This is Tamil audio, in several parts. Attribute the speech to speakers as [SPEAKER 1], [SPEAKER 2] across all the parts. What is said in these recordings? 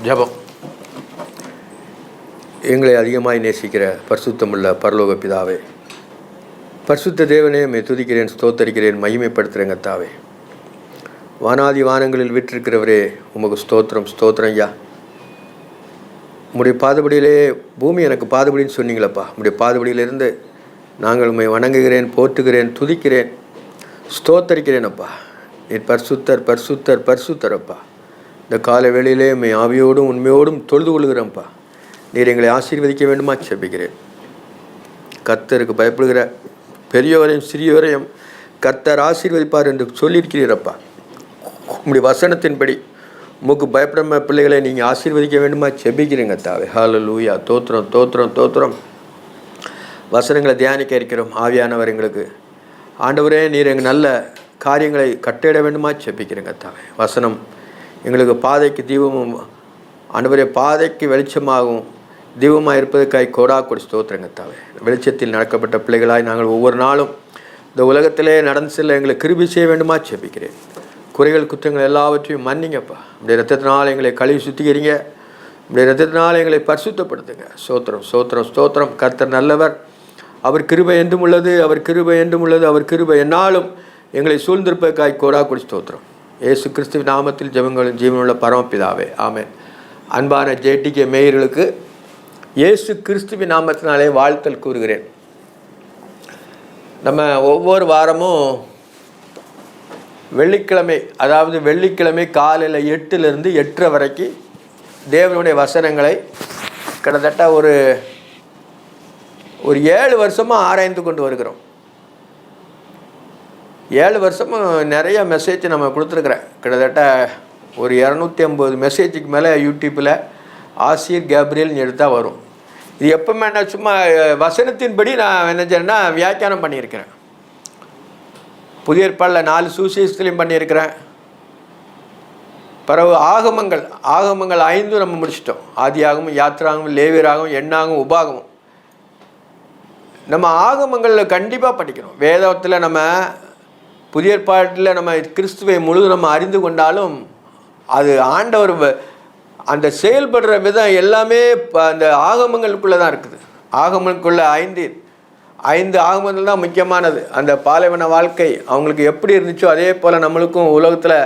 [SPEAKER 1] ஜெபம். எங்களை அதிகமாய் நேசிக்கிற பரிசுத்தமுள்ள பரலோக பிதாவே, பரிசுத்த தேவனே, மே துதிக்கிறேன், ஸ்தோத்தரிக்கிறேன், மகிமைப்படுத்துகிறேன். கர்த்தாவே, வானாதி வானங்களில் விற்றிருக்கிறவரே, உமக்கு ஸ்தோத்திரம், ஸ்தோத்திரம் ஐயா. உம்முடைய பாதபடியிலே பூமி எனக்கு பாதபடின்னு சொன்னீங்களப்பா. உம்முடைய பாதபடியிலிருந்து நாங்கள் உம்மை வணங்குகிறேன், போற்றுகிறேன், துதிக்கிறேன், ஸ்தோத்தரிக்கிறேன் அப்பா. நீர் பரிசுத்தர், பரிசுத்தர், பரிசுத்தர் அப்பா. இந்த கால வேளையிலே உம்மை ஆவியோடும் உண்மையோடும் தொழுது கொள்கிறேன்ப்பா. நீர் எங்களை ஆசீர்வதிக்க வேண்டுமா செபிக்கிறேன். கர்த்தருக்கு பயப்படுகிற பெரியவரையும் சிறியவரையும் கர்த்தர் ஆசீர்வதிப்பார் என்று சொல்லியிருக்கிறீரப்பா. உம்முடைய வசனத்தின்படி உமக்கு பயப்படாம பிள்ளைகளை நீங்கள் ஆசீர்வதிக்க வேண்டுமா செபிக்கிறீங்க கர்த்தாவே. ஹல்லேலூயா. தோத்திரம், தோத்திரம், தோத்திரம். வசனங்களை தியானிக்க இருக்கிறோம். ஆவியானவர் எங்களுக்கு ஆண்டவரே, நீர் எங்கள் நல்ல காரியங்களை கட்டிட வேண்டுமா செபிக்கிறேங்க கர்த்தாவே. வசனம் எங்களுக்கு பாதைக்கு தீபமும், ஆண்டவரே பாதைக்கு வெளிச்சமாகவும் தீபமாக இருப்பதற்காய் கோடி ஸ்தோத்திரங்க கர்த்தாவே. வெளிச்சத்தில் நடக்கப்பட்ட பிள்ளைகளாய் நாங்கள் ஒவ்வொரு நாளும் இந்த உலகத்திலே நடந்து செல்ல எங்களை கிருபை செய்ய வேண்டுமா செபிக்கிறேன். குறைகள் குற்றங்கள் எல்லாவற்றையும் மன்னிங்கப்பா. உடைய ரத்தத்தினால் எங்களை கழுவி சுத்திக்கிறீங்க. உடைய ரத்தத்தினால் எங்களை பரிசுத்தப்படுத்துங்க. ஸ்தோத்திரம், ஸ்தோத்திரம், ஸ்தோத்திரம். கர்த்தர் நல்லவர், அவர் கிருபை என்றும் உள்ளது, அவர் கிருபை என்றும் உள்ளது, அவர் கிருபை என்னாலும் எங்களை சூழ்ந்திருப்பதற்காய் கோடி ஸ்தோத்திரம். இயேசு கிறிஸ்துவ நாமத்தில் ஜெபங்களும் ஜீவனுள்ள பரமபிதாவே, ஆமென். அன்பான ஜேடிகே மேயர்களுக்கு இயேசு கிறிஸ்துவின் நாமத்தினாலே வாழ்த்தல் கூறுகிறேன். நம்ம ஒவ்வொரு வாரமும் வெள்ளிக்கிழமை, அதாவது வெள்ளிக்கிழமை காலையில் 8லிருந்து 8:30 வரைக்கும் தேவனுடைய வசனங்களை கிட்டத்தட்ட ஒரு 7 வருஷமாக ஆராய்ந்து கொண்டு வருகிறோம். 7 வருஷமும் நிறைய மெசேஜ் நம்ம கொடுத்துருக்குறேன். கிட்டத்தட்ட ஒரு 250 மெசேஜுக்கு மேலே யூடியூப்பில் ஆசிர் கேப்ரியல்னு எடுத்தால் வரும். இது எப்பவுமே என்ன, சும்மா வசனத்தின்படி நான் என்ன செய்யறேன்னா வியாக்கியானம் பண்ணியிருக்கிறேன். புதிய ஏற்பாடில் 4 சுவிசேஷத்துலையும் பண்ணியிருக்கிறேன். பிறகு ஆகமங்கள் 5 நம்ம முடிச்சிட்டோம். ஆதியாகமும், யாத்திராகமும், லேவியராகவும், எண்ணாகவும், உபாகமும். நம்ம ஆகமங்களில் கண்டிப்பாக படிக்கணும். வேதத்தில் நம்ம புதிய ஏற்பாட்டில் நம்ம கிறிஸ்துவை முழுதும் நம்ம அறிந்து கொண்டாலும் அது ஆண்டவர் அந்த செயல்படுற விதம் எல்லாமே அந்த ஆகமங்களுக்குள்ளே தான் இருக்குது. ஆகமங்களுக்குள்ள 5 ஆகமங்கள் தான் முக்கியமானது. அந்த பாலைவன வாழ்க்கை அவங்களுக்கு எப்படி இருந்துச்சோ அதே போல் நம்மளுக்கும் உலகத்தில்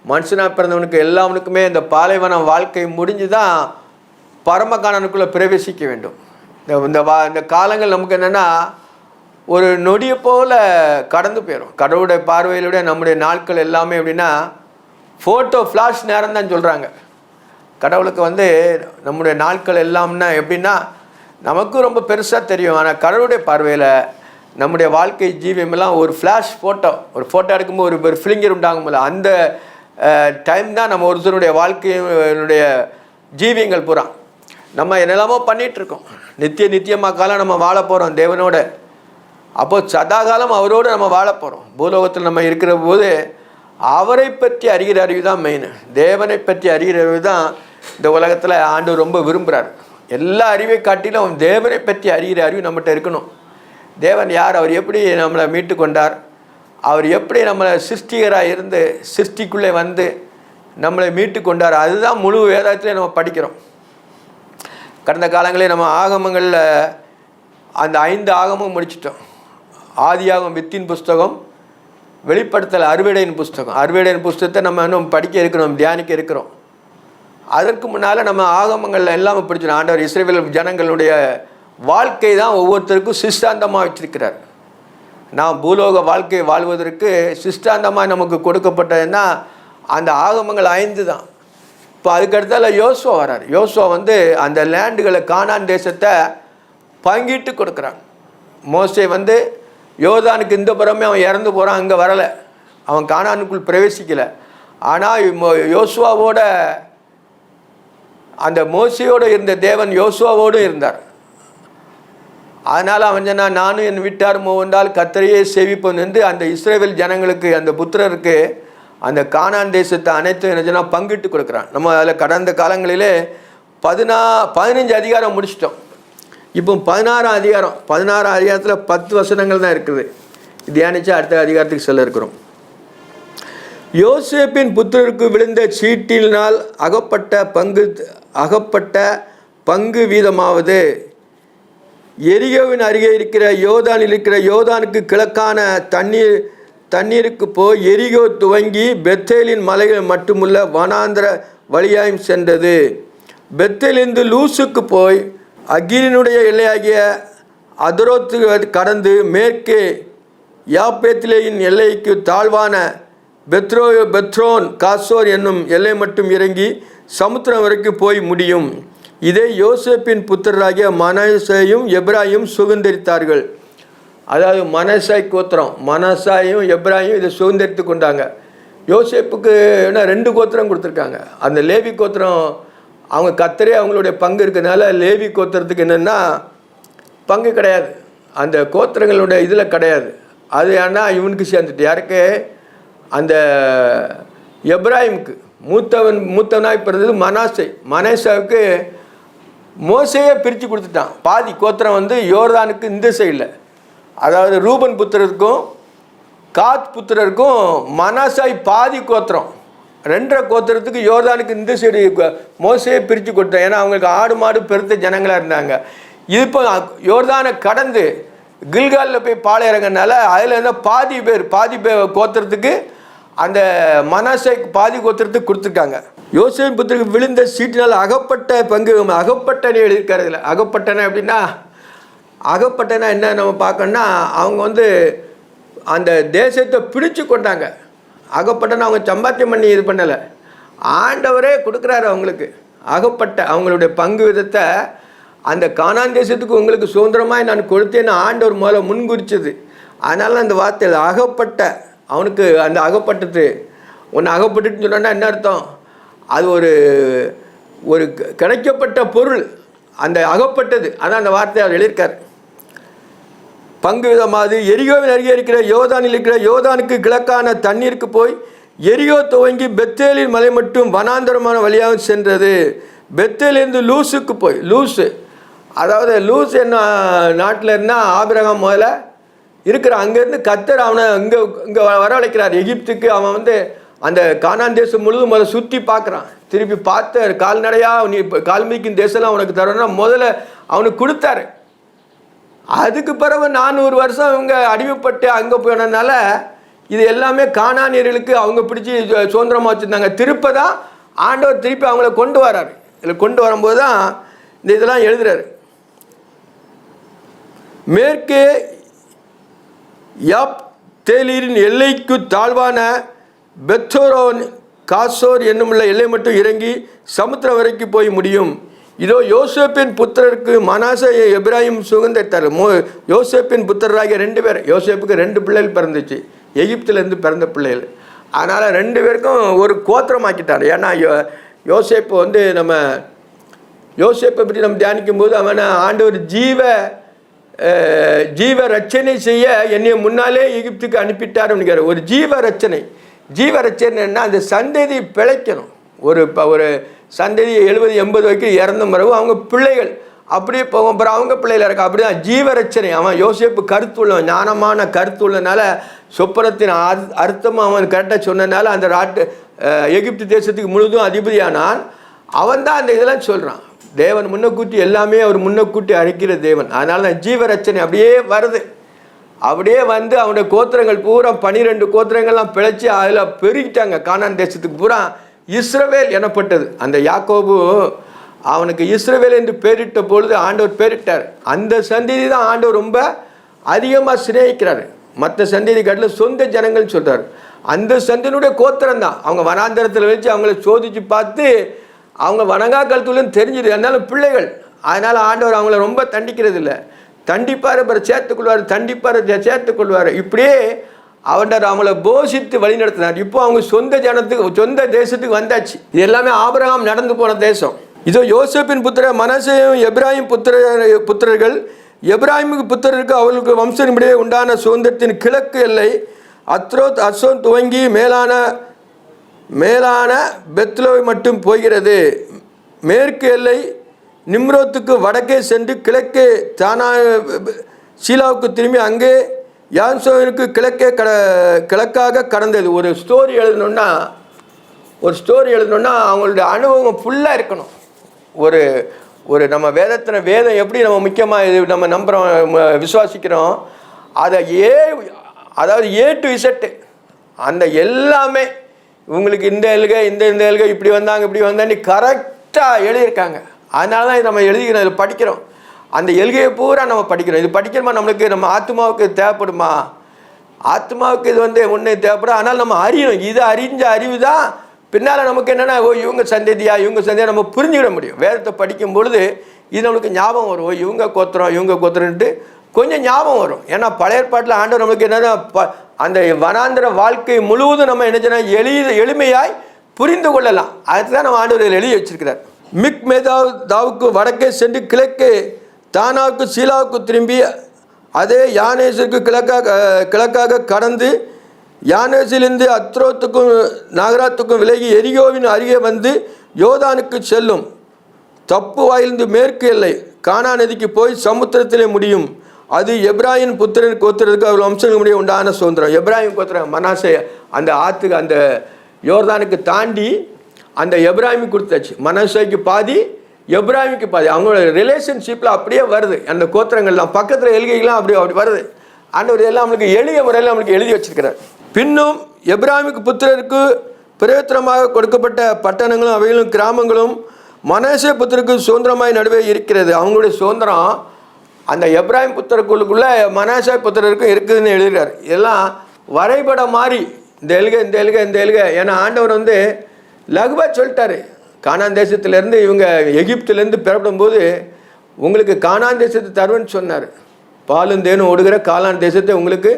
[SPEAKER 1] மனுஷனாக பிறந்தவனுக்கு எல்லாவனுக்குமே இந்த பாலைவன வாழ்க்கை முடிஞ்சு தான் பரமகாணனுக்குள்ளே பிரவேசிக்க வேண்டும். இந்த காலங்கள் நமக்கு என்னென்னா ஒரு நொடியை போல் கடந்து போயிடும். கடவுளுடைய பார்வையிலுடைய நம்முடைய நாட்கள் எல்லாமே எப்படின்னா ஃபோட்டோ ஃப்ளாஷ் நேரம் தான் சொல்கிறாங்க. கடவுளுக்கு நம்முடைய நாட்கள் எல்லாம்னா எப்படின்னா நமக்கும் ரொம்ப பெருசாக தெரியும். ஆனால் கடவுளுடைய பார்வையில் நம்முடைய வாழ்க்கை ஜீவியமெல்லாம் ஒரு ஃப்ளாஷ் ஃபோட்டோ, ஒரு ஃபோட்டோ எடுக்கும்போது ஒரு ஃபிலிங்கர் உண்டாகும்போது அந்த டைம் தான் நம்ம ஒருத்தருடைய வாழ்க்கையினுடைய ஜீவியங்கள் பூரா. நம்ம என்னெல்லாமோ பண்ணிகிட்ருக்கோம். நித்தியமாக காலம் நம்ம வாழ போகிறோம் தேவனோட. அப்போது சதாகாலம் அவரோடு நம்ம வாழ போகிறோம். பூலோகத்தில் நம்ம இருக்கிற போது அவரை பற்றி அறிகிற அறிவு தான் மெயின். தேவனை பற்றி அறிகிற அறிவு தான் இந்த உலகத்தில் ஆண்டவர் ரொம்ப விரும்புகிறார். எல்லா அறிவை காட்டிலும் தேவனை பற்றி அறிகிற அறிவு நம்மகிட்ட இருக்கணும். தேவன் யார், அவர் எப்படி நம்மளை மீட்டு கொண்டார், அவர் எப்படி நம்மளை சிருஷ்டிகராக இருந்து சிருஷ்டிக்குள்ளே வந்து நம்மளை மீட்டு கொண்டார், அதுதான் முழு வேதத்திலே நம்ம படிக்கிறோம். கடந்த காலங்களே நம்ம ஆகமங்களில் அந்த 5 ஆகமும் முடிச்சிட்டோம். ஆதியாகமம் வித்தின் புஸ்தகம், வெளிப்படுத்தல் அறுவடையின் புஸ்தகம். அறுவடையின் புஸ்தகத்தை நம்ம இன்னும் படிக்க இருக்கிறோம், தியானிக்க இருக்கிறோம். அதற்கு முன்னால் நம்ம ஆகமங்களில் எல்லாமே படிச்சிடும். ஆண்டவர் இஸ்ரவேல் ஜனங்களுடைய வாழ்க்கை தான் ஒவ்வொருத்தருக்கும் சிஷ்டாந்தமாக வச்சிருக்கிறார். நாம் பூலோக வாழ்க்கை வாழ்வதற்கு சிஷ்டாந்தமாக நமக்கு கொடுக்கப்பட்டதுன்னா அந்த ஆகமங்கள் 5 தான். இப்போ அதுக்கடுத்தால யோசுவா வரார். யோசுவா அந்த லேண்டுகளை, கானான் தேசத்தை பங்கிட்டு கொடுக்குறான். மோசே யோர்தானுக்கு இந்த புறமே அவன் இறந்து போகிறான், அங்கே வரலை, அவன் கானானுக்குள் பிரவேசிக்கலை. ஆனால் யோசுவாவோட அந்த மோசையோடு இருந்த தேவன் யோசுவாவோடு இருந்தார். அதனால் அவன் சொன்னா, நானும் என் வீட்டார் வந்தால் கர்த்தரையே சேவிப்போம் என்று அந்த இஸ்ரவேல் ஜனங்களுக்கு, அந்த புத்திரருக்கு அந்த கானான் தேசத்தை அனைத்தும் என்ன சொன்னால் பங்கிட்டு கொடுக்குறான். நம்ம அதில் கடந்த காலங்களிலே 15 அதிகாரம் முடிச்சிட்டோம். இப்போ 16 அதிகாரம். 16 அதிகாரத்தில் 10 வசனங்கள் தான் இருக்குது. தியானித்து அடுத்த அதிகாரத்துக்கு செல்ல இருக்கிறோம். யோசேப்பின் புத்திரருக்கு விழுந்த சீட்டினால் அகப்பட்ட பங்கு வீதமாவது எரிகோவின் அருகே இருக்கிற யோதானுக்கு கிழக்கான தண்ணீருக்கு போய் எரிகோ துவங்கி பெத்தேலின் மலைகள் மட்டுமுள்ள வனாந்திர வழியாயும் சென்றது. பெத்தேலிருந்து லூசுக்கு போய் அகிரினுடைய எல்லையாகிய அதரோத்து கடந்து மேற்கே யாப்பேத்திலேயின் எல்லைக்கு தாழ்வான பெத்ரோன் காசோர் என்னும் எல்லை மட்டும் இறங்கி சமுத்திரம் வரைக்கும் போய் முடியும். இதை யோசேப்பின் புத்திரராகிய மனசேயும் எப்ராயும் சுதந்தரித்தார்கள். அதாவது மனசாய் கோத்திரம், மனசாயும் எப்ராயும் இதை சுதந்தரித்து கொண்டாங்க. யோசேப்புக்கு என்ன 2 கோத்திரம் கொடுத்துருக்காங்க. அந்த லேவி கோத்திரம் அவங்க கத்தரே அவங்களுடைய பங்கு இருக்கிறதுனால லேவி கோத்திரத்துக்கு என்னென்னா பங்கு கிடையாது, அந்த கோத்திரங்களுடைய இதில் கிடையாது. அது ஏன்னா இவனுக்கு சேர்ந்துட்டு யாருக்கு, அந்த எப்ராஹிமுக்கு மூத்தவனாக பிறந்தது மனாசாவுக்கு மோசையே பிரித்து கொடுத்துட்டான். பாதி கோத்திரம் யோர்தானுக்கு இந்த சைடில், அதாவது ரூபன் புத்திரருக்கும் காத் புத்திரருக்கும் மனாசாய் பாதி கோத்திரம், 2.5 கோத்திரத்துக்கு யோர்தானுக்கு இந்த சைடு மோசையே பிரித்து கொடுத்தான். ஏன்னா அவங்களுக்கு ஆடு மாடு பெருத்த ஜனங்களாக இருந்தாங்க. இது இப்போ யோர்தானை கடந்து கில்காலில் போய் பாளையறங்கனால அதில் இருந்தால் பாதி பேர் கோத்திரத்துக்கு அந்த மனாசைக்கு பாதி கோத்திரத்துக்கு கொடுத்துருக்காங்க. யோசேப்பு புத்திரருக்கு விழுந்த சீட்டினால் அகப்பட்ட பங்கு, அகப்பட்டனே எழுதியிருக்காருல. அகப்பட்டன அப்படின்னா, அகப்பட்டனா என்ன நம்ம பார்க்கணும்னா, அவங்க அந்த தேசத்தை பிடிச்சு கொண்டாங்க. அகப்பட்டனா அவங்க சம்பாத்தியம் பண்ணி இது பண்ணலை, ஆண்டவரே கொடுக்குறாரு அவங்களுக்கு. அகப்பட்ட அவங்களுடைய பங்கு விதத்தை அந்த கானான் தேசத்துக்கு உங்களுக்கு சுதந்திரமாக நான் கொடுத்தேன்னு ஆண்டவர் முதல்ல முன்குறிச்சது. அதனால அந்த வார்த்தையில் அகப்பட்ட அவனுக்கு அந்த அகப்பட்டது ஒன்று அகப்பட்டுன்னு சொன்னா என்ன அர்த்தம், அது ஒரு கிடைக்கப்பட்ட பொருள், அந்த அகப்பட்டது. அதான் அந்த வார்த்தையை அவர் எழுதியிருக்கார். பங்கு விதமாவது எரிகோவின் அருகே இருக்கிற யோதானுக்கு கிழக்கான தண்ணீருக்கு போய் எரிகோ துவங்கி பெத்தேலின் மலை மட்டும் வனாந்தரமான வழியாக சென்றது. பெத்தேலிருந்து லூசுக்கு போய், அதாவது லூஸ் என்ன நாட்டில் இருந்தால் ஆபிரகாம் முதல்ல இருக்கிற அங்கேருந்து கத்தர் அவனை இங்கே வரவழைக்கிறார் எகிப்துக்கு. அவன் அந்த கானான் தேசம் முழுதும் முதல்ல சுற்றி பார்க்குறான். திருப்பி பார்த்த கால்நடையாக நீ கால்மிக்கும் தேசம்லாம் உனக்கு தரணும்னா முதல்ல அவனுக்கு கொடுத்தாரு. அதுக்கு பிறகு 400 வருஷம் அவங்க அடிமைப்பட்டு அங்கே போனதுனால இது எல்லாமே கானானியர்களுக்கு அவங்க பிடிச்சி சுதந்திரமாக வச்சுருந்தாங்க. திருப்பதான் ஆண்டவர் திருப்பி அவங்கள கொண்டு வராரு. இதில் கொண்டு வரும்போது தான் இந்த இதெல்லாம் எழுதுறாரு. மேற்கே யாப்தேலின் எல்லைக்கு தாழ்வான பெத்தோரோன் காசோர் என்னுமுள்ள எல்லை மட்டும் இறங்கி சமுத்திரம் வரைக்கும் போய் முடியும். இதோ யோசேப்பின் புத்திரருக்கு மனாசே எப்ராஹிம் சுகந்தரித்தார். யோசேப்பின் புத்திரராகிய 2 பேர், யோசேப்புக்கு 2 பிள்ளைகள் பிறந்துச்சு, எகிப்திலேருந்து பிறந்த பிள்ளைகள். அதனால் 2 பேருக்கும் ஒரு கோத்திரமாக்கிட்டார். ஏன்னா யோசேப்பு நம்ம யோசேப்பை பற்றி நம்ம தியானிக்கும் போது அவனை ஆண்டவர் ஜீவ ரச்சனை செய்ய என்னைய முன்னாலே எகிப்துக்கு அனுப்பிட்டார் அப்படிங்கிற ஒரு ஜீவ ரச்சனைன்னா அந்த சந்ததி பிழைக்கணும். ஒரு சந்ததி 70-80 வரைக்கும் இறந்த பிறகு அவங்க பிள்ளைகள் அப்படியே போகும், அப்புறம் அவங்க பிள்ளைகள் இருக்க. அப்படி தான் ஜீவரச்சனை. அவன் யோசேப்பு கருத்துள்ள ஞானமான கருத்துள்ளனால சொப்பனத்தின் அர்த்தமும் அவன் கரெக்டாக சொன்னதுனால அந்த எகிப்து தேசத்துக்கு முழுதும் அதிபதியானான். அவன் தான் அந்த இதெல்லாம் சொல்கிறான். தேவன் முன்னக்கூட்டி எல்லாமே அவர் முன்னக்கூட்டி அழைக்கிற தேவன். அதனால தான் ஜீவரச்சனை அப்படியே வருது. அப்படியே அவனுடைய கோத்திரங்கள் பூரா 12 கோத்திரங்கள்லாம் பிழைச்சி அதில் பெருகிட்டாங்க. கானான் தேசத்துக்கு பூரா இஸ்ரவேல் எனப்பட்டது. அந்த யாக்கோபு அவனுக்கு இஸ்ரவேல் என்று பேரிட்ட பொழுது ஆண்டவர் பேரிட்டார். அந்த சந்ததி தான் ஆண்டவர் ரொம்ப அதிகமாக சிநேகிக்கிறார். மற்ற சந்ததி காட்டில் சொந்த ஜனங்கள் சொல்கிறார். அந்த சந்ததியினுடைய கோத்திரம் தான். அவங்க வனாந்தரத்தில் வச்சு அவங்கள சோதித்து பார்த்து அவங்க வணங்கா கழுத்துலன்னு தெரிஞ்சுது. அதனால பிள்ளைகள், அதனால் ஆண்டவர் அவங்கள ரொம்ப தண்டிக்கிறது இல்லை. தண்டிப்பார், அப்புறம் சேர்த்துக்கொள்வார், தண்டிப்பார், சேர்த்துக்கொள்வார். இப்படியே அவங்கள போஷித்து வழி நடத்தினார். இப்போ அவங்க சொந்த தேசத்துக்கு வந்தாச்சு. இது எல்லாமே ஆபிரகாம் நடந்து போன தேசம். இதோ யோசேப்பின் புத்திரர் மனாசேயும் எப்ராஹிம் புத்திரர்கள். எப்ராஹிமுக்கு புத்திரருக்கு அவர்களுக்கு வம்சத்தின்படியே உண்டான சுதந்திரத்தின் கிழக்கு எல்லை அர்சோன் துவங்கி மேலான பெத்லோவை மட்டும் போகிறது. மேற்கு எல்லை நிம்ரோத்துக்கு வடக்கே சென்று கிழக்கே சீலாவுக்கு திரும்பி அங்கே யாசோனுக்கு கிழக்காக கடந்தது. ஒரு ஸ்டோரி எழுதணுன்னா அவங்களுடைய அனுபவம் ஃபுல்லாக இருக்கணும். ஒரு நம்ம வேதம் எப்படி நம்ம முக்கியமாக இது நம்ம நம்புகிறோம், விசுவாசிக்கிறோம், அதை அதாவது ஏ டு இசட்டு அந்த எல்லாமே இவங்களுக்கு இந்த எழுக இப்படி வந்தான்னு கரெக்டாக எழுதியிருக்காங்க. அதனால தான் நம்ம எழுதிக்கிறோம், இதில் படிக்கிறோம். அந்த எழுகையை பூரா நம்ம படிக்கிறோம். இது படிக்கிறோமா நம்மளுக்கு நம்ம ஆத்மாவுக்கு தேவைப்படுமா? ஆத்மாவுக்கு இது ஒன்று தேவைப்படும். ஆனால் நம்ம அறியணும். இது அறிஞ்ச அறிவு தான் பின்னால் நமக்கு என்னென்னா இவங்க சந்ததியாக நம்ம புரிஞ்சுக்கிட முடியும். வேதத்தை படிக்கும் பொழுது இது நம்மளுக்கு ஞாபகம் வரும். இவங்க கோத்திரன்ட்டு கொஞ்சம் ஞாபகம் வரும். ஏன்னா பழைய ஏற்பாட்டில் ஆண்டவர் நம்மளுக்கு என்னென்னா அந்த வனாந்திர வாழ்க்கை முழுவதும் நம்ம என்ன செய்யணும், எளிமையாய் புரிந்து கொள்ளலாம். அதுதான் நம்ம ஆண்டவர் எழுதி வச்சிருக்கிறார். மிக்மேதாவுக்கு வடக்கே சென்று கிழக்கே தானாவுக்கு சீலாவுக்கு திரும்பி அதே யானேசிற்கு கிழக்காக கடந்து யானேசிலிருந்து அத்ரோத்துக்கும் நாகராத்துக்கும் விலகி எரிகோவின் அருகே வந்து யோதானுக்கு செல்லும். தப்பு வாயிலிருந்து மேற்கு எல்லை கானா நதிக்கு போய் சமுத்திரத்திலே முடியும். அது எப்ராஹிம் புத்திரன் கோத்திரத்துக்கு அவர் வம்சங்களுடைய உண்டான சுதந்திரம். எப்ராஹிம் கோத்திரம் மனாசே அந்த ஆற்றுக்கு அந்த யோர்தானுக்கு தாண்டி அந்த எப்ராஹிமுக்கு கொடுத்தாச்சு. மனாசேக்கு பாதி, எப்ராஹிமுக்கு பாதி. அவங்களோட ரிலேஷன்ஷிப்பில் அப்படியே வருது. அந்த கோத்திரங்கள்லாம் பக்கத்தில் எழுகைகள்லாம் அப்படி வருது. ஆண்டவர் எல்லாம் நம்மளுக்கு எளிய முறையில் நம்மளுக்கு எழுதி வச்சிருக்கிறார். பின்னும் எப்ராஹிமுக்கு புத்திரருக்கு பிரயோத்திரமாக கொடுக்கப்பட்ட பட்டணங்களும் அவைகளும் கிராமங்களும் மனாசே புத்திரருக்கு சுதந்திரமாய் நடுவே இருக்கிறது. அவங்களுடைய சுதந்திரம் அந்த எப்ராஹிம் புத்திரக்குள்ளுக்குள்ளே மனாசே புத்திரருக்கும் இருக்குதுன்னு எழுதுகிறார். இதெல்லாம் வரைபடம் மாதிரி இந்த எழுக. ஏன்னா ஆண்டவர் லகுவாக சொல்லிட்டாரு. கானான் தேசத்துலேருந்து இவங்க எகிப்துலேருந்து பிறப்படும் போது உங்களுக்கு கானான் தேசத்தை தருவேன்னு சொன்னார். பாலும் தேனும் ஓடுகிற கானான் தேசத்தை உங்களுக்கு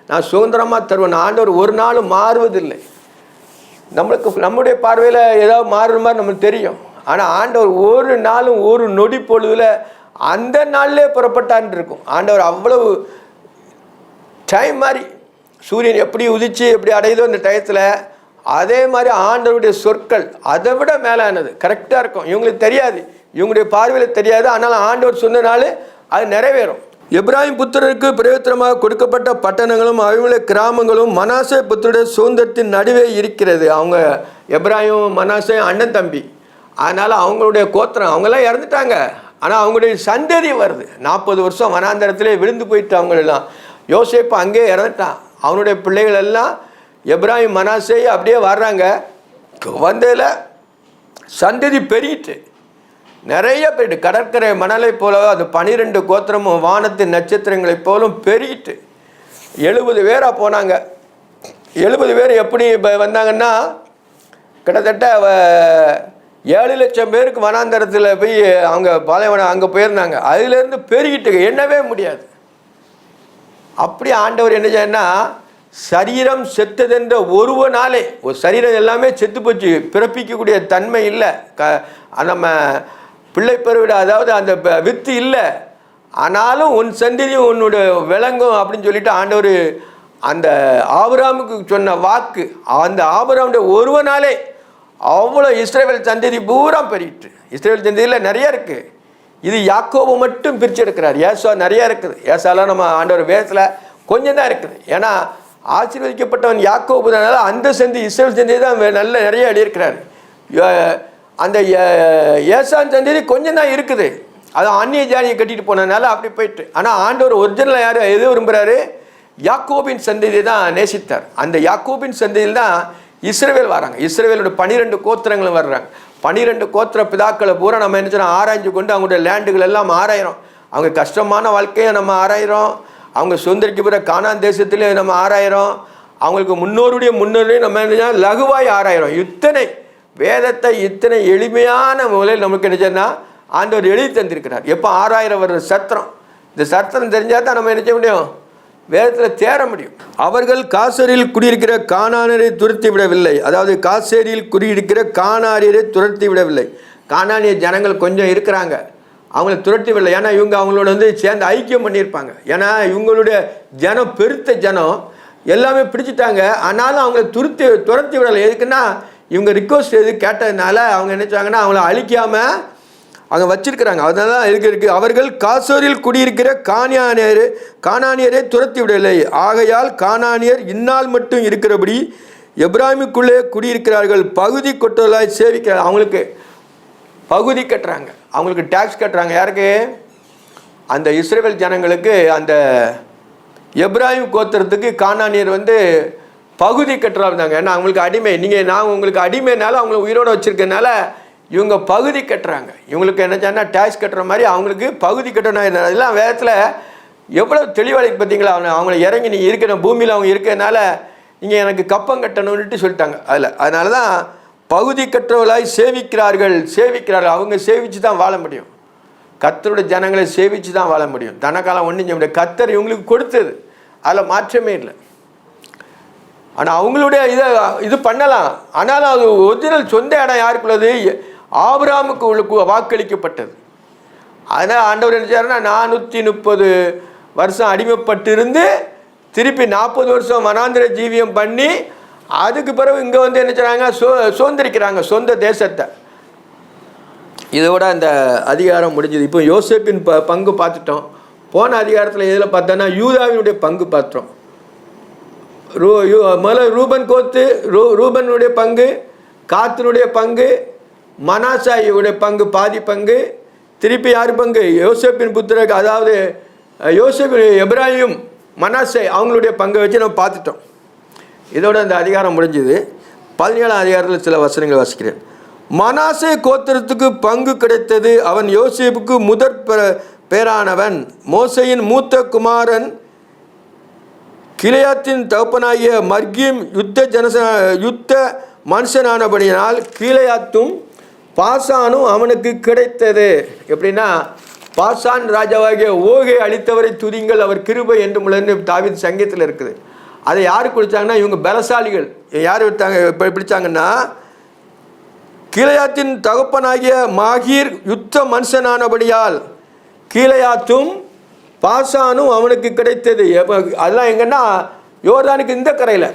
[SPEAKER 1] நான் சுதந்திரமாக தருவேன். ஆண்டவர் ஒரு நாளும் மாறுவதில்லை. நம்முடைய பார்வையில் ஏதாவது மாறுற மாதிரி நம்மளுக்கு தெரியும். ஆனால் ஆண்டவர் ஒரு நாளும் ஒரு நொடி பொழுதில் அந்த நாள்லே புறப்பட்டான்னு இருக்கும். ஆண்டவர் அவ்வளவு டைம் மாதிரி சூரியன் எப்படி உதிச்சு எப்படி அடையுதோ அந்த டயத்தில் அதே மாதிரி ஆண்டவருடைய சொற்கள் அதை விட மேலானது கரெக்டாக இருக்கும். இவங்களுக்கு தெரியாது, இவங்களுடைய பார்வையில் தெரியாது. ஆனால் ஆண்டவர் சொன்னனாலே அது நிறைவேறும். எப்ராஹிம் புத்திரருக்கு பிரயோத்திரமாக கொடுக்கப்பட்ட பட்டணங்களும் அவையுள்ள கிராமங்களும் மனாசே புத்திரருடைய சுதந்திரத்தின் நடுவே இருக்கிறது. அவங்க எப்ராஹிம் மனாசே அண்ணன் தம்பி. அதனால் அவங்களுடைய கோத்திரம் அவங்கெல்லாம் இறந்துட்டாங்க. ஆனால் அவங்களுடைய சந்ததி வருது. 40 வருஷம் வனாந்தரத்திலே விழுந்து போயிட்டு அவங்களெல்லாம். யோசேப்பு அங்கேயே இறந்துட்டான். அவனுடைய பிள்ளைகள் எல்லாம் எப்ராஹிம் மனாசே அப்படியே வர்றாங்க. வந்ததில் சந்ததி பெருகிட்டு நிறைய போயிட்டு கடற்கரை மணலை போல அது 12 கோத்திரமும் வானத்தின் நட்சத்திரங்களைப் போலும் பெருகிட்டு 70 பேராக போனாங்க. 70 பேர் எப்படி வந்தாங்கன்னா கிட்டத்தட்ட 7 லட்சம் பேருக்கு வனாந்தரத்தில் போய் அவங்க பாலைவனம் அங்கே போயிருந்தாங்க. அதுலேருந்து பெருகிட்டு எண்ணவே முடியாது. அப்படி ஆண்டவர் என்ன செய்யனா சரீரம் செத்ததென்ற ஒருவனாலே ஒரு சரீரம் எல்லாமே செத்து போச்சு, பிறப்பிக்கக்கூடிய தன்மை இல்லை. நம்ம பிள்ளை பெருவிட அதாவது அந்த வித்து இல்லை. ஆனாலும் உன் சந்ததியும் உன்னுடைய விளங்கும் அப்படின்னு சொல்லிட்டு ஆண்டவர் அந்த ஆபிரகாமுக்கு சொன்ன வாக்கு அந்த ஆபிரகாமுடைய ஒருவனாலே அவ்வளோ இஸ்ரவேல் சந்ததி பூரா பெருகிட்டு. இஸ்ரவேல் சந்ததியில் நிறைய இருக்குது. இது யாக்கோபு மட்டும் பிரித்து எடுக்கிறார். ஏசா நிறையா இருக்குது. ஏசாலாம் நம்ம ஆண்டவர் வேதத்தில் கொஞ்சம் தான் இருக்குது. ஏன்னா ஆசீர்வதிக்கப்பட்டவன் யாக்கோபு தானால அந்த சந்தி இஸ்ரவேல் சந்ததி தான் நல்ல நிறைய எழுதியிருக்கிறார். அந்த ஏசான் சந்ததி கொஞ்சம் தான் இருக்குது. அது அந்நிய ஜாதியை கட்டிட்டு போனதுனால அப்படி போயிட்டு. ஆனால் ஆண்டவர் ஒரிஜினலாக யார் எது விரும்புகிறாரு? யாக்கோபின் சந்ததியை தான் நேசித்தார். அந்த யாக்கோபின் சந்ததியில் தான் இஸ்ரவேல் வராங்க. இஸ்ரவேலோட 12 கோத்திரங்களும் வர்றாங்க. 12 கோத்திர பிதாக்களை பூரா நம்ம என்ன செய்யணும் ஆராய்ஞ்சு கொண்டு அவங்களுடைய லேண்டுகள் எல்லாம் ஆராயிரும். அவங்க கஷ்டமான வாழ்க்கையை நம்ம ஆராயிரும். அவங்க சுதந்திரிக்கு கானான் தேசத்திலே நம்ம ஆராயிரும். அவங்களுக்கு முன்னோரையும் நம்ம என்ன லகுவாய் ஆராயிரும். இத்தனை வேதத்தை இத்தனை எளிமையான முறையில் நமக்கு என்ன செய்யணும்னா ஆண்டவர் எழுதி தந்திருக்கிறார். எப்போ 6000 வருட சத்திரம். இந்த சத்திரம் தெரிஞ்சால் தான் நம்ம என்ன செய்ய முடியும், வேதத்தில் தேர முடியும். அவர்கள் காசேரியில் குடியிருக்கிற கானானியரை துரத்தி விடவில்லை. அதாவது காசேரியில் குடியிருக்கிற கானானியரை துரத்தி விடவில்லை. கானானிய ஜனங்கள் கொஞ்சம் இருக்கிறாங்க, அவங்கள துரத்தி விடலை. ஏன்னா இவங்க அவங்களோட சேர்ந்து ஐக்கியம் பண்ணியிருப்பாங்க. ஏன்னா இவங்களுடைய ஜனம் பெருத்த ஜனம் எல்லாமே பிடிச்சிட்டாங்க. ஆனாலும் அவங்கள துரத்தி விடலை. எதுக்குன்னா இவங்க ரிக்வஸ்ட் எது கேட்டதுனால அவங்க நினச்சாங்கன்னா அவங்கள அழிக்காமல் அங்கே வச்சிருக்கிறாங்க. அதனால தான் இருக்கு அவர்கள் காசோரில் குடியிருக்கிற கானானியரை துரத்தி விடவில்லை, ஆகையால் கானானியர் இந்நாள் மட்டும் இருக்கிறபடி எப்ராஹிமுக்குள்ளே குடியிருக்கிறார்கள். பகுதி கொட்டலாய் சேவிக்கிறார். அவங்களுக்கு பகுதி கட்டுறாங்க, அவங்களுக்கு டேக்ஸ் கட்டுறாங்க. யாருக்கு? அந்த இஸ்ரவேல் ஜனங்களுக்கு, அந்த எப்ராஹிம் கோத்திரத்துக்கு கானானியர் பகுதி கட்டுறா இருந்தாங்க. ஏன்னா அவங்களுக்கு அடிமை. நான் உங்களுக்கு அடிமைனால அவங்கள உயிரோடு வச்சுருக்கனால இவங்க பகுதி கட்டுறாங்க. இவங்களுக்கு என்ன சொன்னால் டேக்ஸ் கட்டுற மாதிரி அவங்களுக்கு பகுதி கட்டணும். இதெல்லாம் வேதத்தில் எவ்வளோ தெளிவாக பார்த்தீங்களா? அவங்கள இறங்கி நீங்கள் இருக்கிற பூமியில் அவங்க இருக்கிறதுனால நீங்கள் எனக்கு கப்பம் கட்டணும்னுட்டு சொல்லிட்டாங்க. அதனால தான் பகுதி கட்டுறவர்களாய் சேவிக்கிறார்கள். அவங்க சேவித்து தான் வாழ முடியும். கர்த்தருடைய ஜனங்களை சேவித்து தான் வாழ முடியும். தனக்காலம் ஒன்றும் செய்ய முடியாது. கர்த்தர் இவங்களுக்கு கொடுத்தது, அதில் மாற்றமே இல்லை. ஆனால் அவங்களுடைய இது பண்ணலாம். ஆனாலும் அது ஒரிஜினல் சொந்த இடம் யாருக்குள்ளது? ஆபிரகாமுக்கு வாக்களிக்கப்பட்டது. அதனால் ஆண்டவர் என்ன செய்றாருன்னா 430 வருஷம் அடிமைப்பட்டு இருந்து திருப்பி 40 வருஷம் வனாந்திர ஜீவியம் பண்ணி அதுக்கு பிறகு இங்கே என்ன செய்கிறாங்க? சுதந்திரிக்கிறாங்க சொந்த தேசத்தை. இதோட அந்த அதிகாரம் முடிஞ்சது. இப்போ யோசேப்பின் பங்கு பார்த்துட்டோம். போன அதிகாரத்தில் இதில் பார்த்தோன்னா யூதாவினுடைய பங்கு பார்த்தோம். முதல்ல ரூபன் கோத்து, ரூபனுடைய பங்கு, காத்தினுடைய பங்கு, மனாசாயுடைய பங்கு, பாதி பங்கு. திருப்பி யார் பங்கு? யோசேப்பின் புத்திரருக்கு, அதாவது யோசேப், எப்ராஹிம், மனாசே அவங்களுடைய பங்கை வச்சு நம்ம பார்த்துட்டோம். இதோட அந்த அதிகாரம் முடிஞ்சுது. 17ஆம் அதிகாரத்தில் சில வசனங்கள் வாசிக்கிறேன். மனாசே கோத்திரத்துக்கு பங்கு கிடைத்தது. அவன் யோசேப்புக்கு முதற் பேரானவன். மோசையின் மூத்த குமாரன் கிளையாத்தின் தகப்பனாகிய மர்கீம் யுத்த மனுஷனானபடியினால் கீலேயாத்தும் பாசானும் அவனுக்கு கிடைத்தது. எப்படின்னா, பாசான் ராஜாவாகிய ஓகே அளித்தவரை துதிங்கள், அவர் கிருபை என்று முழந்து தாவீது சங்கீதத்தில் இருக்குது. அதை யார் குடித்தாங்கன்னா, இவங்க பலசாலிகள். யார் பிடிச்சாங்கன்னா, கீலேயாத்தின் தகப்பனாகிய மாகீர் யுத்த மனுஷனானபடியால் கீலேயாத்தும் பாசானும் அவனுக்கு கிடைத்தது. அதெல்லாம் எங்கன்னா யோர்தானுக்கு இந்த கரையில்,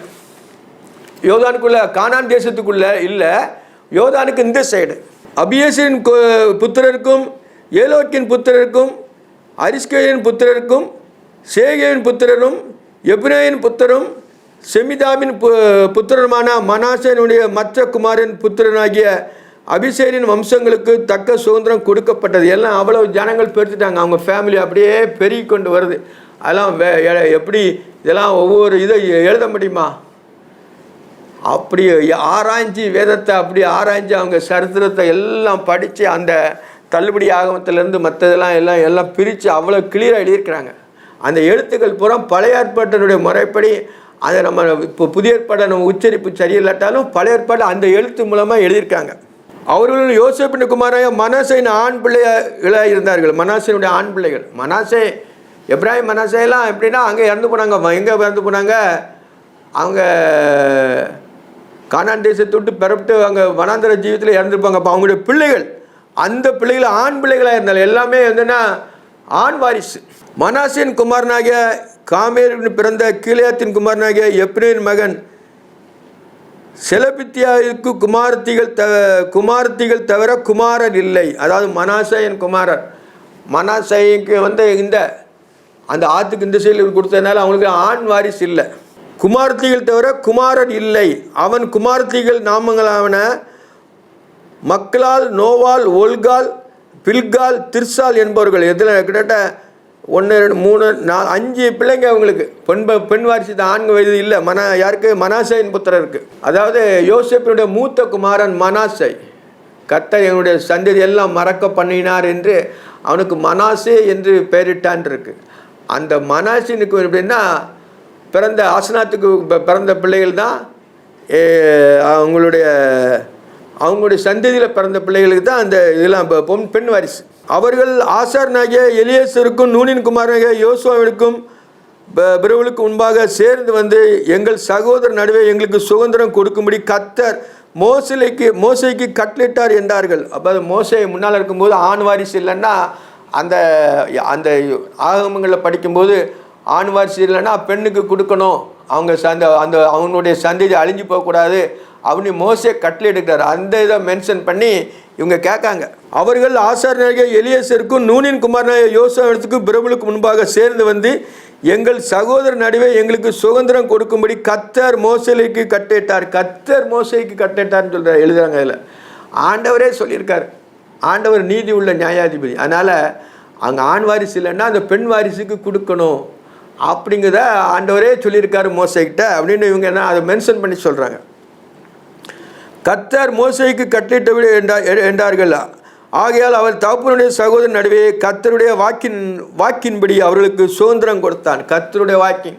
[SPEAKER 1] யோர்தானுக்குள்ள, கானான் தேசத்துக்குள்ள இல்லை, யோர்தானுக்கு இந்த சைடு. அபியேசரின் புத்திரருக்கும் ஏலோக்கின் புத்திரருக்கும் அரிஸ்கேயின் புத்திரருக்கும் சேகேயின் புத்திரரும் எப்ரேயின் புத்திரரும் செமிதாவின் புத்திரருமான மனாசேனுடைய மற்ற குமாரின் புத்திரனாகிய அபிஷேரின் வம்சங்களுக்கு தக்க சுதந்திரம் கொடுக்கப்பட்டது. எல்லாம் அவ்வளவு ஜனங்கள் பெருத்துட்டாங்க. அவங்க ஃபேமிலி அப்படியே பெருகி கொண்டு வருது. அதெல்லாம் எப்படி இதெல்லாம் ஒவ்வொரு இதை எழுத முடியுமா? அப்படி ஆராய்ச்சி, வேதத்தை அப்படி ஆராய்ச்சி அவங்க சரித்திரத்தை எல்லாம் படித்து அந்த தள்ளுபடி ஆகமத்திலேருந்து மற்றதெல்லாம் எல்லாம் பிரித்து அவ்வளோ கிளியராக எழுதியிருக்கிறாங்க. அந்த எழுத்துக்கள் பூரா பழைய ஏற்பாட்டினுடைய முறைப்படி அதை நம்ம இப்போ புதிய ஏற்பாடை நம்ம உச்சரிப்பு சரியில்லாட்டாலும் பழைய ஏற்பாடு அந்த எழுத்து மூலமாக எழுதியிருக்காங்க. அவர்கள் யோசேப்பின் குமாராய மனாசேயின் ஆண் பிள்ளைகளாக இருந்தார்கள். மனாசேனுடைய ஆண் பிள்ளைகள். மனாசே, எப்ராஹிம், மனாசேலாம் எப்படின்னா அங்கே இறந்து போனாங்க. எங்கே இறந்து போனாங்க? அவங்க கானான் தேசத்தை விட்டு பிறப்பிட்டு அங்கே வனாந்தர ஜீவியத்தில் இறந்துருப்பாங்க. அப்போ அவங்களுடைய பிள்ளைகள், அந்த பிள்ளைகள் ஆண் பிள்ளைகளாக இருந்தாலும் எல்லாமே ஆண் வாரிசு. மனாசேன் குமாரனாகிய காமேரின் பிறந்த கீலேயாத்தின் குமாரனாகிய எப்ரேன் மகன் செலபித்தியாவுக்கு குமாரத்திகள் தவிர குமாரர் இல்லை. அதாவது மனாசேயின் குமாரர். மனாசேக்கு இந்த அந்த ஆற்றுக்கு இந்த சைடில் கொடுத்ததுனால அவங்களுக்கு ஆண் வாரிசு இல்லை. குமாரத்திகள் தவிர குமாரர் இல்லை. அவன் குமாரத்திகள் நாமங்களாவன மக்களால், நோவால், ஒல்கால், பில்கால், திர்சால் என்பவர்கள். எதில் கிட்டத்தட்ட 1 2 3 4 5 பிள்ளைங்க அவங்களுக்கு. பெண் வாரிசு தான், ஆண் வயது இல்லை. யாருக்கு? மனாசேயின் புத்திரருக்கு. அதாவது யோசேப்பினுடைய மூத்த குமாரன் மனாசே. கர்த்தர் என்னுடைய சந்ததி எல்லாம் மறக்க பண்ணினார் என்று அவனுக்கு மனாசே என்று பெயரிட்டான் இருக்கு. அந்த மனாசினுக்கு எப்படின்னா, பிறந்த ஆசனாத்துக்கு பிறந்த பிள்ளைகள் தான் அவங்களுடைய சந்ததியில் பிறந்த பிள்ளைகளுக்கு தான் அந்த இதெல்லாம் பெண் வாரிசு. அவர்கள் ஆசாரனாகிய எலியேசருக்கும் நூனின் குமாரனாகிய யோசுவாவிற்கும் பிறவுகளுக்கு முன்பாக சேர்ந்து எங்கள் சகோதரர் நடுவே எங்களுக்கு சுதந்திரம் கொடுக்கும்படி கர்த்தர் மோசைக்கு கட்டளிட்டார் என்றார்கள். அப்போ மோசே முன்னால் இருக்கும்போது ஆண் வாரிசு இல்லைன்னா, அந்த அந்த ஆகமங்களில் படிக்கும்போது ஆண் வாரிசு இல்லைன்னா பெண்ணுக்கு கொடுக்கணும். அவங்க அவங்களுடைய சந்ததி அழிஞ்சு போகக்கூடாது. அப்படின்னு மோசே கட்டளை எடுக்கிறார். அந்த இதை மென்ஷன் பண்ணி இவங்க கேட்காங்க. அவர்கள் ஆசாரியனாகிய எலியேசருக்கும் நூனின் குமாரனாகிய யோசுவாவிடத்துக்கும் பிரபுவுக்கு முன்பாக சேர்ந்து வந்து, எங்கள் சகோதரர் நடுவே எங்களுக்கு சுதந்திரம் கொடுக்கும்படி கர்த்தர் மோசேக்கு கட்டளையிட்டார். கர்த்தர் மோசேக்கு கட்டளையிட்டார்னு சொல்கிறார், எழுதுறாங்க. அதில் ஆண்டவரே சொல்லியிருக்கார். ஆண்டவர் நீதி உள்ள நியாயாதிபதி. அதனால் அங்கே ஆண் வாரிசு இல்லைன்னா அந்த பெண் வாரிசுக்கு கொடுக்கணும் அப்படிங்கிறத ஆண்டவரே சொல்லியிருக்காரு மோசேக்கிட்ட அப்படின்னு இவங்க என்ன அதை மென்ஷன் பண்ணி சொல்கிறாங்க. கர்த்தர் மோசேக்கு கட்டளையிட்டபடி என்றார்கள். ஆகையால் அவர் தகப்பனுடைய சகோதரன் நடுவே கர்த்தருடைய வாக்கின்படி அவர்களுக்கு சுதந்திரம் கொடுத்தான். கர்த்தருடைய வாக்கின்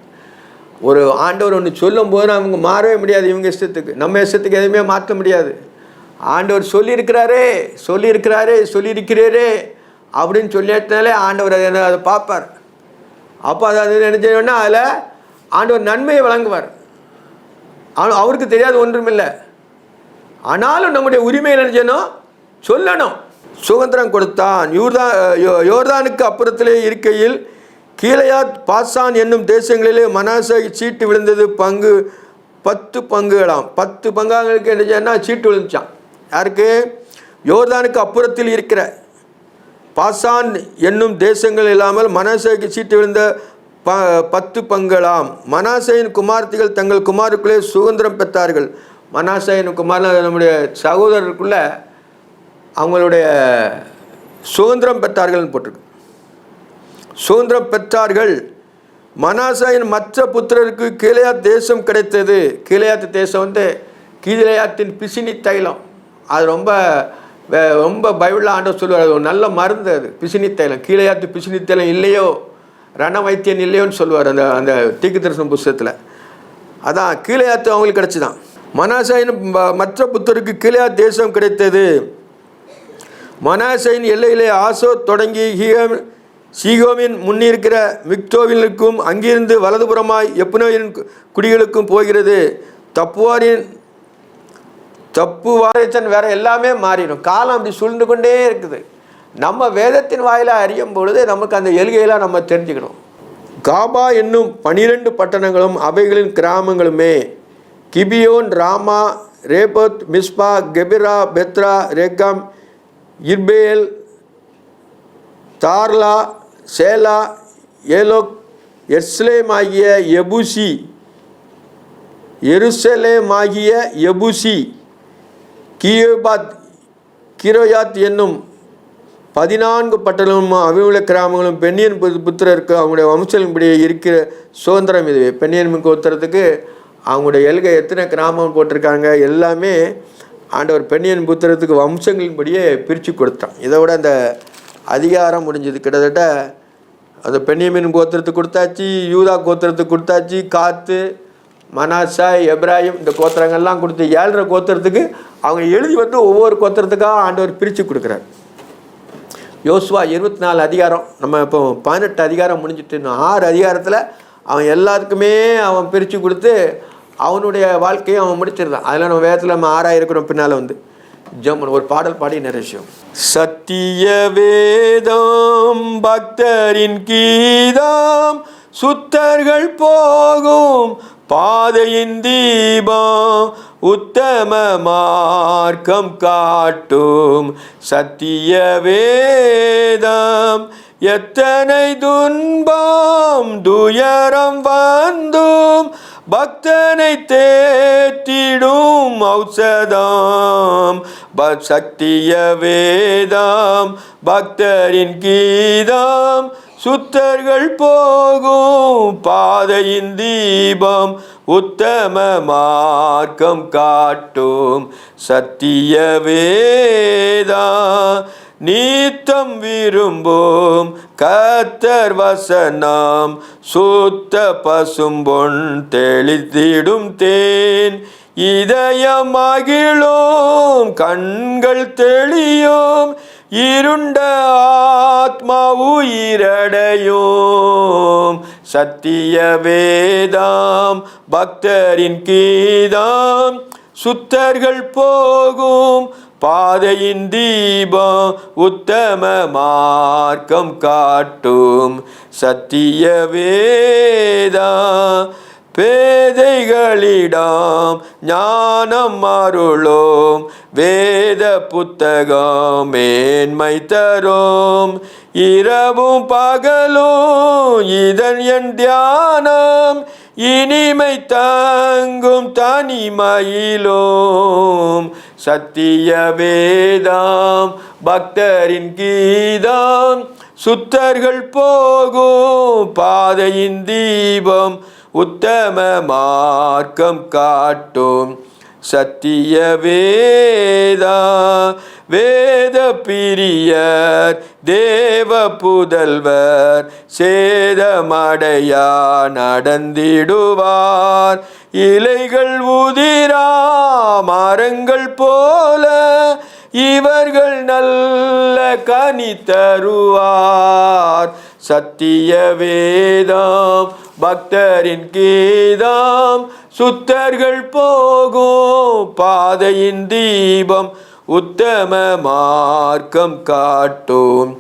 [SPEAKER 1] ஒரு ஆண்டவர் ஒன்று சொல்லும் போது அவங்க மாறவே முடியாது. இவங்க இஷ்டத்துக்கு, நம்ம இஷ்டத்துக்கு எதுவுமே மாற்ற முடியாது. ஆண்டவர் சொல்லியிருக்கிறீரே அப்படின்னு சொல்லிட்டாலே ஆண்டவர் அதை பார்ப்பார். அப்போ அதை என்ன செய்யணும்னா அதில் ஆண்டவர் நன்மையை வழங்குவார். அவருக்கு தெரியாது ஒன்றுமில்லை. ஆனாலும் நம்முடைய உரிமையை என்ன செய்யணும், சொல்லணும். சுதந்திரம் கொடுத்தான். யோர்தானுக்கு அப்புறத்திலே இருக்கையில் கீலேயாத் பாசான் என்னும் தேசங்களிலே மனாசே சீட்டு விழுந்தது. 10 பங்குகளாம். 10 பங்காங்களுக்கு என்ன செய்யணும்னா சீட்டு விழுந்துச்சான். யாருக்கு? யோர்தானுக்கு அப்புறத்தில் இருக்கிற பாசான் என்னும் தேசங்கள் இல்லாமல் மனாசேக்கு சீட்டு விழுந்த 10 பங்குகளாம். மனாசேயின் குமார்த்திகள் தங்கள் குமாருக்குள்ளே சுதந்திரம் பெற்றார்கள். மனாசேயின் குமாரன் நம்முடைய சகோதரருக்குள்ள அவங்களுடைய சுதந்திரம் பெற்றார்கள்னு போட்டிருக்கு. சுதந்திரம் பெற்றார்கள். மனாசேயின் மற்ற புத்திரருக்கு கீலேயாத் தேசம் கிடைத்தது. கீலேயாத் தேசம் வந்து கீலேயாத்தின் பிசினி தைலம். அது ரொம்ப பைபிளில் ஆண்டவர் சொல்லுவார், அது ஒரு நல்ல மருந்து. அது பிசினி தைலம். கீலேயாத்து பிசினி தைலம் இல்லையோ, ரண வைத்தியன் இல்லையோன்னு சொல்லுவார் அந்த தீர்க்கதரிசன புஸ்தகத்தில். அதான் கீலேயாத்து அவங்களுக்கு கிடச்சிதான். மனாசேயின் மற்ற புத்தருக்கு கீலேயாத் தேசம் கிடைத்தது. மனாசேயின் எல்லையிலே ஆசோ தொடங்கி சீகோமின் முன்னிருக்கிற மிக்தோவிலுக்கும் அங்கிருந்து வலதுபுறமாய் எப்புனோவின் குடிகளுக்கும் போகிறது. தப்புவாரேச்சன் வேற எல்லாமே மாறிடும். காலம் அப்படி சுழ்ந்து கொண்டே இருக்குது. நம்ம வேதத்தின் வாயிலாக அறியும் பொழுது நமக்கு அந்த எல்கையெல்லாம் நம்ம தெரிஞ்சுக்கணும். காபா என்னும் 12 பட்டணங்களும் அவைகளின் கிராமங்களுமே கிபியோன், ராமா, ரேபத், மிஸ்பா, கெபிரா, பெத்ரா, ரேகம், இர்பேல், தார்லா, சேலா, ஏலோக், எருசலேமாகிய எபூசி, கிரோயாத் என்னும் 14 பட்டணங்களும் அவையுள்ள கிராமங்களும் பெண்ணியன் புத்திரருக்கு அவங்களுடைய வம்சங்களின்படி இருக்கிற சுதந்திரம் இது. பெண்ணியன் கோத்திரத்துக்கு அவங்களுடைய எல்கை எத்தனை கிராமம் போட்டிருக்காங்க எல்லாமே ஆண்டவர் பெண்ணியன் புத்திரத்துக்கு வம்சங்களின்படியே பிரித்து கொடுத்தான். இதை விட அந்த அதிகாரம் முடிஞ்சது. கிட்டத்தட்ட அந்த பெண்ணியமின் கோத்திரத்துக்கு கொடுத்தாச்சு, யூதா கோத்திரத்துக்கு கொடுத்தாச்சு, காத்து, மனாசா, எப்ராஹிம் இந்த கோத்திரங்கள்லாம் கொடுத்து 7 கோத்திரத்துக்கு அவங்க எழுதி வந்து ஒவ்வொரு கோத்திரத்துக்காக ஆண்டவர் பிரித்து கொடுக்குறார். யோசுவா 24 அதிகாரம், நம்ம இப்போ 18 அதிகாரம் முடிஞ்சிட்டு இன்னும் 6 அதிகாரத்தில் அவன் எல்லாத்துக்குமே அவன் பிரித்து கொடுத்து அவனுடைய வாழ்க்கையை அவன் முடிச்சிருந்தான். அதில் நம்ம வேதத்தில் நம்ம 6 இருக்கிறோம். பின்னால் வந்து ஜம்மன் ஒரு பாடல் பாடி நிறைவேற்றும். சத்திய வேதம் பக்தரின் கீதம், சுத்தர்கள் போகும் பாதையின் தீபம், உத்தம மார்க்கம் காட்டும் சத்திய வேதம். எத்தனை துன்பம் துயரம் வந்தும் பக்தனை தேற்றிடும் ஔஷதம். சத்திய வேதம் பக்தரின் கீதம், சுத்தர்கள் போகும் பாதையின் தீபம், உத்தம மார்க்கம் காட்டும் சத்திய வேதம். நீத்தம் விரும்பும் கர்த்தர் வசனம், சுத்த பசும்பொன் தெளித்திடும் தேன். இதயம் மகிழும் கண்கள் தெளியும், இருண்ட ஆத்மா உயிரடையும். சத்திய வேதம் பக்தரின் கீதம், சுத்தர்கள் போகும் பாதையின் தீபம், உத்தம மார்க்கம் காட்டும் சத்திய வேதம். பேதைகளிடம் ஞானம் அருளோம், வேத புத்தகம் மேன்மை தரும். இரவும் பகலும் இதன் என் தியானம், இனிமை தங்கும் தனிமையிலும். சத்திய வேதம் பக்தரின் கீதம், சுத்தர்கள் போகும் பாதையின் தீபம், உத்தம மார்க்கம் காட்டும். சத்திய வேதா வேத பிரியர் தேவ புதல்வர், சேதமடையா நடந்திடுவார். இலைகள் உதிரா மரங்கள் போல, இவர்கள் நல்ல கனி தருவார். சத்திய வேதம் பக்தரின் கீதம், சுத்தர்கள் போகும் பாதையின் தீபம், உத்தம மார்க்கம் காட்டும்.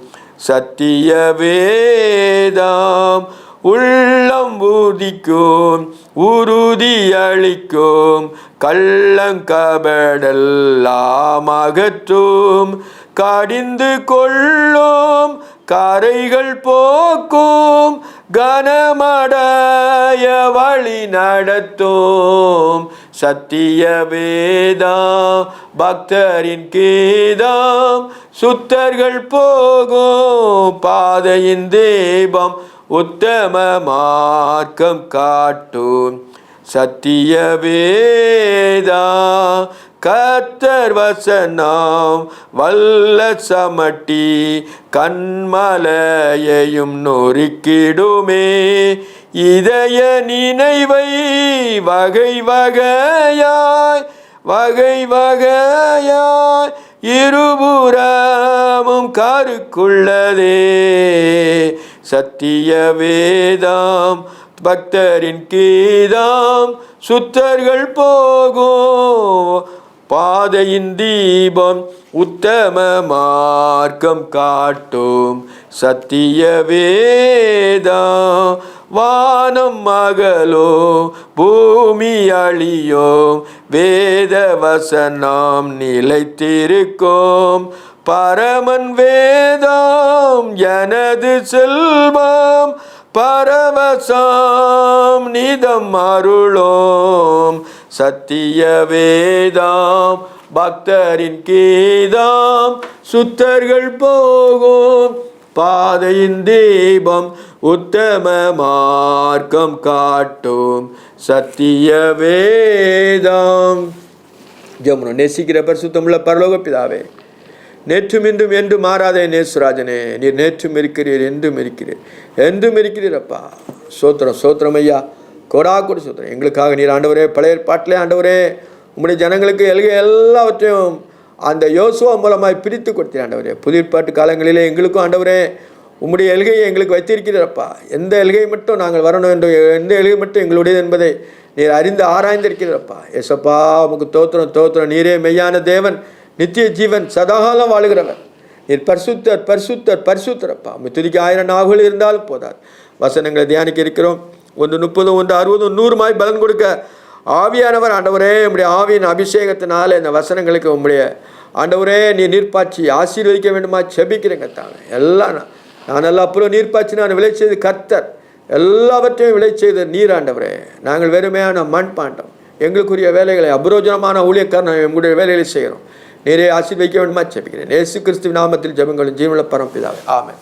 [SPEAKER 1] சத்திய வேதம் உள்ளம் உதிக்கும், உறுதி அளிக்கும், கள்ளங்கபடெல்லாம் அகற்றும். கடிந்து கொள்ளும் கரைகள் போக்கும், கனமடைய வழி நடத்தும். சத்திய வேதம் பக்தரின் கீதம், சுத்தர்கள் போகும் பாதையின் தீபம், உத்தம மார்க்கம் காட்டும். சத்திய வேதா கர்த்தர் வசனம் வல்ல சமட்டி, கண்மலையையும் நொறுக்கிடுமே. இதய நினைவை வகை வகையாய் வகை வகையாய், இருபுறமும் கருக்குள்ளதே. சத்திய வேதம் பக்தரின் கீதம், சுத்தர்கள் போகும் பாதையின் தீபம், உத்தம மார்க்கம் காட்டும். சத்திய வேதம் வானம் மகளோ பூமி அழியோம், வேத வசனம் நிலைத்திருக்கும். பரமன் வேதம் எனது செல்வம், பரவசம் நிதம் அருளோம். சத்திய வேதம் பக்தரின் கீதம், சுத்தர்கள் போகும் பாதையின் தீபம், உத்தம மார்க்கம் காட்டும். சத்திய வேதம். ஜெபம். நேசிக்கிற பரிசுத்தமுள்ள பரலோக பிதாவே, நேற்றும் இன்றும் என்று மாறாத நேசுராஜனே, நீர் நேற்றும் இருக்கிறீர், என்றும் இருக்கிறீர், என்றும் இருக்கிறீரப்பா. சோத்திரம் சோத்திரம் ஐயா, கொடா கொடி சோத்திரம். எங்களுக்காக நீர் ஆண்டவரே, பழைய ஏற்பாட்டிலே ஆண்டவரே, உம்முடைய ஜனங்களுக்கு எல்கை எல்லாவற்றையும் அந்த யோசுவா மூலமாய் பிரித்து கொடுத்தீர் ஆண்டவரே. புதிய ஏற்பாட்டு காலங்களிலே எங்களுக்கும் ஆண்டவரே உம்முடைய எல்கையை எங்களுக்கு வைத்திருக்கிறப்பா. எந்த எல்கை மட்டும் நாங்கள் வரணும் என்று, எந்த எல்கை மட்டும் எங்களுடையது என்பதை நீர் அறிந்து ஆராய்ந்திருக்கிறப்பா. எசப்பா உமக்கு தோத்திரம் தோத்திரம். நீரே மெய்யான தேவன், நித்திய ஜீவன், சதாகாலம் வாழுகிறவர். நீர் பரிசுத்தர் பரிசுத்தர் பரிசுத்தரப்பா. துதிக்கு 1000 நாவுகள் இருந்தாலும் போதாது. வசனங்களை தியானிக்க இருக்கிறோம். 1 30 1 60 100 பலன் கொடுக்க ஆவியானவர் ஆண்டவரே, உம்முடைய ஆவியின் அபிஷேகத்தினால இந்த வசனங்களுக்கு உம்முடைய ஆண்டவரே நீ நீர்ப்பாய்ச்சி ஆசீர்வதிக்க வேண்டுமா செபிக்கிறேங்க தாங்க. எல்லாம் நான் எல்லாம் அப்புறம் நீர்ப்பாய்ச்சி நான் விளை செய்து கர்த்தர் எல்லாவற்றையும் விளை செய்து நீர் ஆண்டவரே. நாங்கள் வெறுமையான மண் பாண்டம், எங்களுக்குரிய வேலைகளை அபரோஜனமான ஊழியக்காரன் எங்களுடைய வேலைகளை செய்கிறோம். நீரே ஆசீர்வதிக்க வேண்டுமா செபிக்கிறேன். இயேசு கிறிஸ்துவின் நாமத்தில் ஜெபங்களும் ஜீவனுள்ள பரமபிதாவே, ஆமென்.